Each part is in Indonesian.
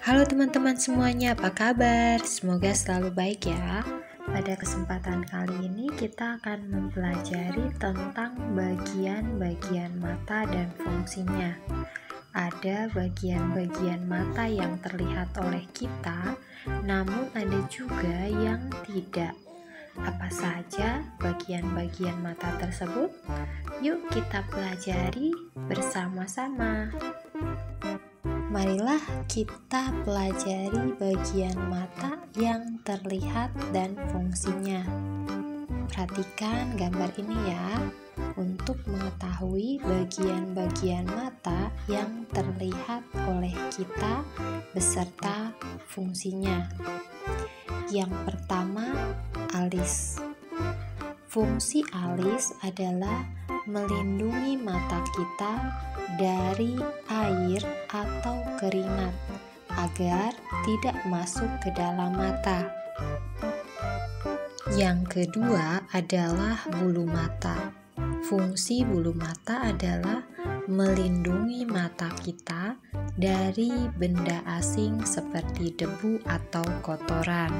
Halo teman-teman semuanya, apa kabar? Semoga selalu baik ya. Pada kesempatan kali ini kita akan mempelajari tentang bagian-bagian mata dan fungsinya. Ada bagian-bagian mata yang terlihat oleh kita, namun ada juga yang tidak. Apa saja bagian-bagian mata tersebut? Yuk kita pelajari bersama-sama. Marilah kita pelajari bagian mata yang terlihat dan fungsinya. Perhatikan gambar ini ya, untuk mengetahui bagian-bagian mata yang terlihat oleh kita beserta fungsinya. Yang pertama, alis. Fungsi alis adalah melindungi mata kita dari air atau keringat agar tidak masuk ke dalam mata. Yang kedua adalah bulu mata. Fungsi bulu mata adalah melindungi mata kita dari benda asing seperti debu atau kotoran.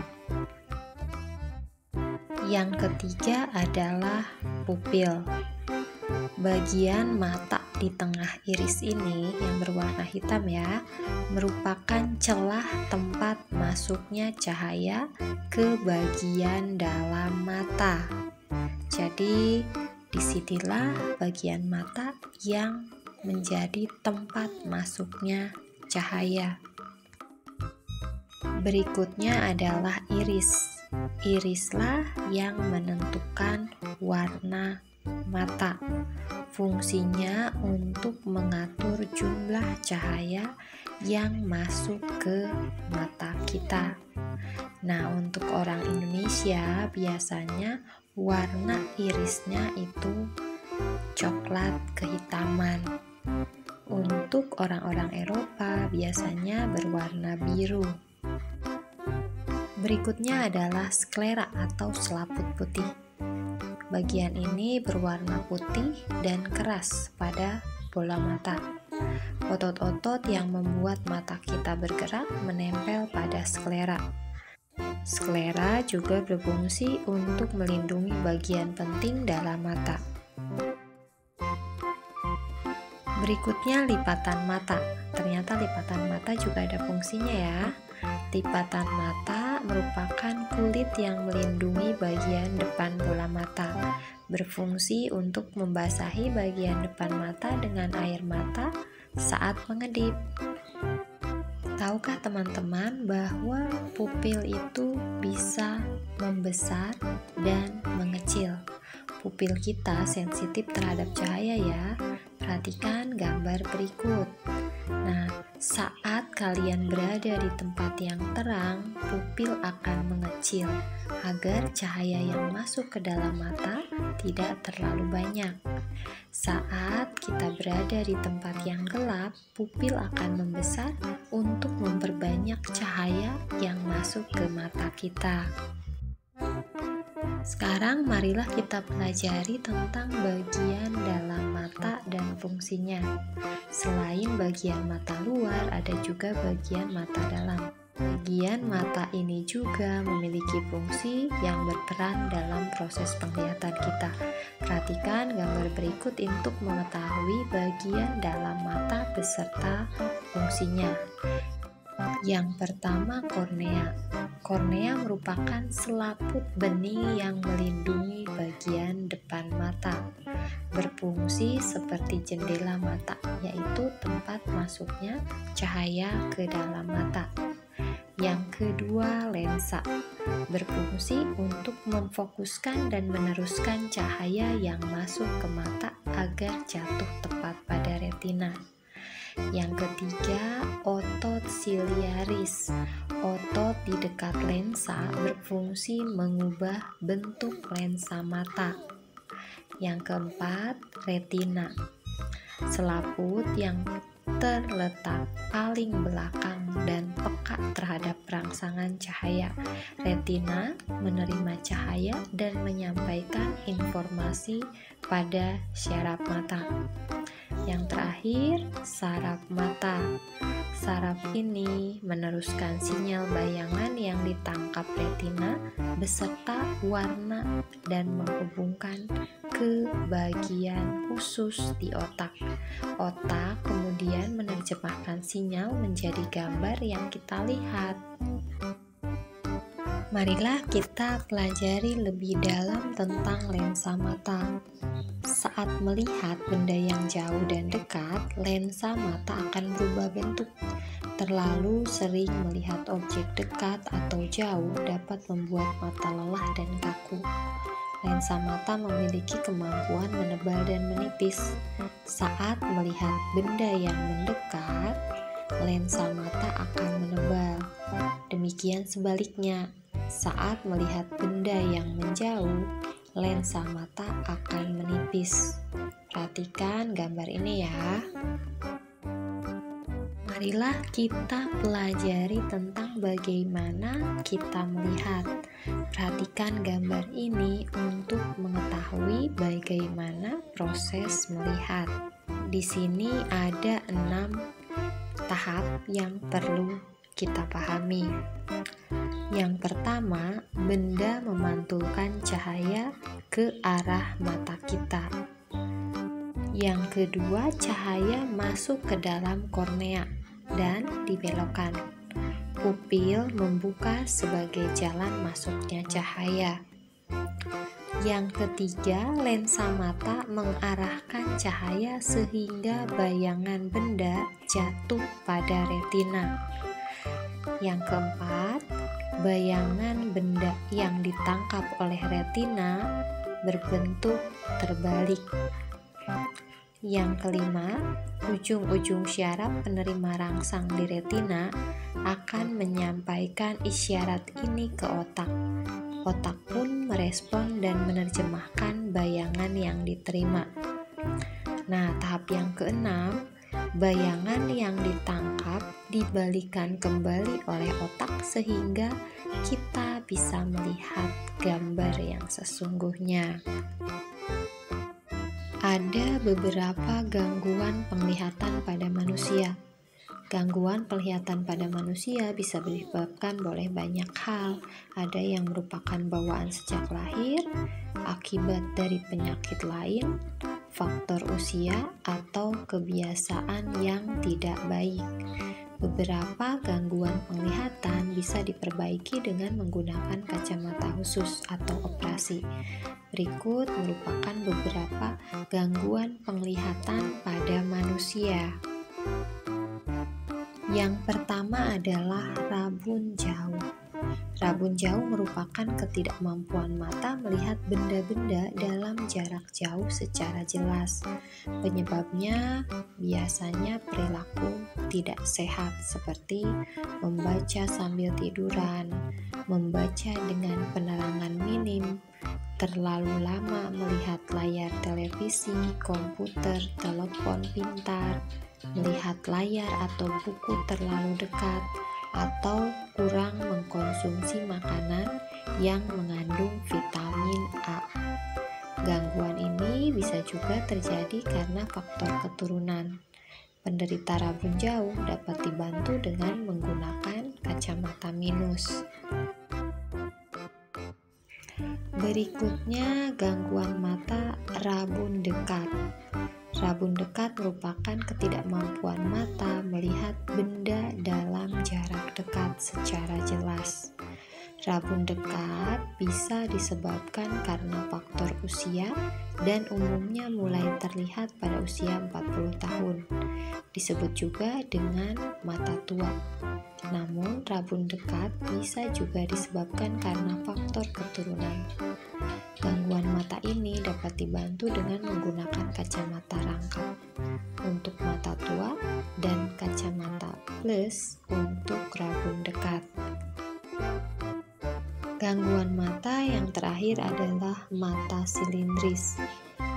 Yang ketiga adalah pupil. Bagian mata di tengah iris ini yang berwarna hitam ya, merupakan celah tempat masuknya cahaya ke bagian dalam mata. Jadi, disinilah bagian mata yang menjadi tempat masuknya cahaya. Berikutnya adalah iris. Irislah yang menentukan warna mata. Fungsinya untuk mengatur jumlah cahaya yang masuk ke mata kita. Nah, untuk orang Indonesia biasanya warna irisnya itu coklat kehitaman. Untuk orang-orang Eropa biasanya berwarna biru. Berikutnya adalah sklera atau selaput putih. Bagian ini berwarna putih dan keras pada bola mata. Otot-otot yang membuat mata kita bergerak menempel pada sklera. Sklera juga berfungsi untuk melindungi bagian penting dalam mata. Berikutnya lipatan mata. Ternyata lipatan mata juga ada fungsinya ya. Lipatan mata merupakan kulit yang melindungi bagian depan bola mata, berfungsi untuk membasahi bagian depan mata dengan air mata saat mengedip. Tahukah teman-teman bahwa pupil itu bisa membesar dan mengecil? Pupil kita sensitif terhadap cahaya ya. Perhatikan gambar berikut. Nah, saat kalian berada di tempat yang terang, pupil akan mengecil agar cahaya yang masuk ke dalam mata tidak terlalu banyak. Saat kita berada di tempat yang gelap, pupil akan membesar untuk memperbanyak cahaya yang masuk ke mata kita. Sekarang marilah kita pelajari tentang bagian dalam mata dan fungsinya. Selain bagian mata luar, ada juga bagian mata dalam. Bagian mata ini juga memiliki fungsi yang berperan dalam proses penglihatan kita. Perhatikan gambar berikut untuk mengetahui bagian dalam mata beserta fungsinya. Yang pertama, kornea. Kornea merupakan selaput bening yang melindungi bagian depan mata. Berfungsi seperti jendela mata, yaitu tempat masuknya cahaya ke dalam mata. Yang kedua, lensa. Berfungsi untuk memfokuskan dan meneruskan cahaya yang masuk ke mata agar jatuh tepat pada retina. Yang ketiga, otot siliaris. Otot di dekat lensa berfungsi mengubah bentuk lensa mata. Yang keempat, retina. Selaput yang terletak paling belakang dan peka terhadap rangsangan cahaya. Retina menerima cahaya dan menyampaikan informasi pada syaraf mata. Yang terakhir, saraf mata. Saraf ini meneruskan sinyal bayangan yang ditangkap retina beserta warna dan menghubungkan ke bagian khusus di otak. Otak kemudian menerjemahkan sinyal menjadi gambar yang kita lihat. Marilah kita pelajari lebih dalam tentang lensa mata. Saat melihat benda yang jauh dan dekat, lensa mata akan berubah bentuk. Terlalu sering melihat objek dekat atau jauh dapat membuat mata lelah dan kaku. Lensa mata memiliki kemampuan menebal dan menipis. Saat melihat benda yang mendekat, lensa mata akan menebal. Demikian sebaliknya, saat melihat benda yang menjauh, lensa mata akan menipis. Perhatikan gambar ini ya. Marilah kita pelajari tentang bagaimana kita melihat. Perhatikan gambar ini untuk mengetahui bagaimana proses melihat. Di sini ada 6 tahap yang perlu kita pahami. Yang pertama, benda memantulkan cahaya ke arah mata kita. Yang kedua, cahaya masuk ke dalam kornea dan dibelokkan. Pupil membuka sebagai jalan masuknya cahaya. Yang ketiga, lensa mata mengarahkan cahaya sehingga bayangan benda jatuh pada retina. Yang keempat, bayangan benda yang ditangkap oleh retina berbentuk terbalik. Yang kelima, ujung-ujung syaraf penerima rangsang di retina akan menyampaikan isyarat ini ke otak. Otak pun merespon dan menerjemahkan bayangan yang diterima. Nah, tahap yang keenam, bayangan yang ditangkap dibalikan kembali oleh otak sehingga kita bisa melihat gambar yang sesungguhnya. Ada beberapa gangguan penglihatan pada manusia. Gangguan penglihatan pada manusia bisa disebabkan oleh banyak hal. Ada yang merupakan bawaan sejak lahir, akibat dari penyakit lain, faktor usia, atau kebiasaan yang tidak baik. Beberapa gangguan penglihatan bisa diperbaiki dengan menggunakan kacamata khusus atau operasi. Berikut merupakan beberapa gangguan penglihatan pada manusia. Yang pertama adalah rabun jauh. Rabun jauh merupakan ketidakmampuan mata melihat benda-benda dalam jarak jauh secara jelas. Penyebabnya biasanya perilaku tidak sehat seperti membaca sambil tiduran, membaca dengan penerangan minim, terlalu lama melihat layar televisi, komputer, telepon pintar, melihat layar atau buku terlalu dekat, atau kurang mengkonsumsi makanan yang mengandung vitamin A. Gangguan ini bisa juga terjadi karena faktor keturunan. Penderita rabun jauh dapat dibantu dengan menggunakan kacamata minus. Berikutnya, gangguan mata rabun dekat. Rabun dekat merupakan ketidakmampuan mata melihat benda dalam jarak dekat secara jelas. Rabun dekat bisa disebabkan karena faktor usia dan umumnya mulai terlihat pada usia 40 tahun. Disebut juga dengan mata tua. Namun, rabun dekat bisa juga disebabkan karena faktor keturunan. Gangguan mata ini dapat dibantu dengan menggunakan kacamata rangkap untuk mata tua dan kacamata plus untuk rabun dekat. Gangguan mata yang terakhir adalah mata silindris.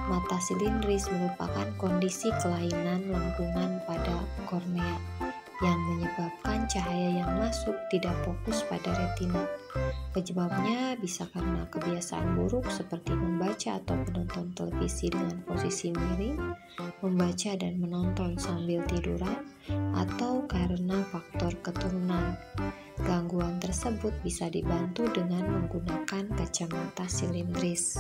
Mata silindris merupakan kondisi kelainan lengkungan pada kornea. yang menyebabkan cahaya yang masuk tidak fokus pada retina. Penyebabnya bisa karena kebiasaan buruk seperti membaca atau menonton televisi dengan posisi miring, membaca dan menonton sambil tiduran, atau karena faktor keturunan. Gangguan tersebut bisa dibantu dengan menggunakan kacamata silindris.